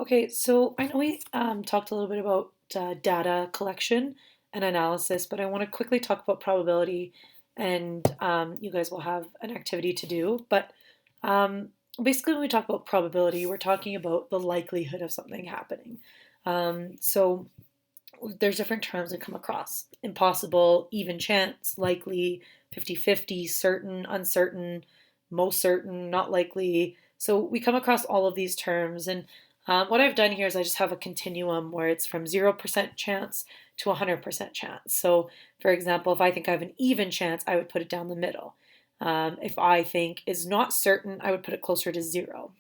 Okay, so I know we talked a little bit about data collection and analysis, but I want to quickly talk about probability, and you guys will have an activity to do. But um, basically, when we talk about probability, we're talking about the likelihood of something happening. So there's different terms that come across: impossible, even chance, likely, 50-50, certain, uncertain, most certain, not likely. So we come across all of these terms. And what I've done here is I just have a continuum where it's from 0% chance to 100% chance. So, for example, if I think I have an even chance, I would put it down the middle. If I think is not certain, I would put it closer to zero,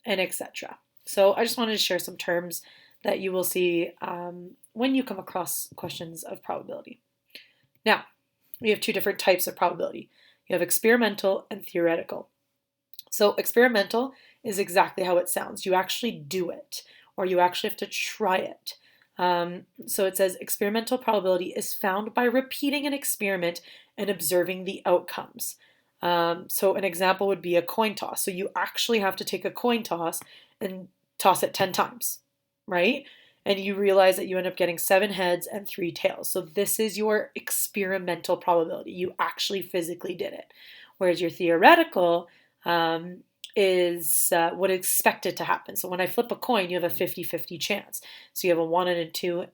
and etc. So I just wanted to share some terms that you will see when you come across questions of probability. Now, we have two different types of probability. You have experimental and theoretical. So experimental is exactly how it sounds. You actually do it, or you actually have to try it. So it says experimental probability is found by repeating an experiment and observing the outcomes. So an example would be a coin toss. So you actually have to take a coin toss and toss it 10 times, right? And you realize that you end up getting 7 heads and 3 tails. So this is your experimental probability. You actually physically did it. Whereas your theoretical is what is expected to happen. So when I flip a coin, you have a 50-50 chance. So you have a 1 in a 2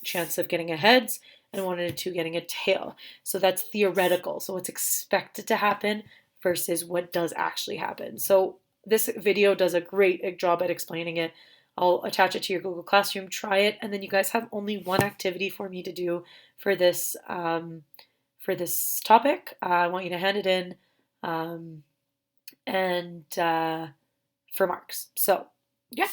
chance of getting a heads and 1 in a 2 getting a tail. So that's theoretical. So what's expected to happen versus what does actually happen. So this video does a great job at explaining it. I'll attach it to your Google Classroom, try it, and then you guys have only one activity for me to do for this topic. I want you to hand it in and for marks. So, yeah.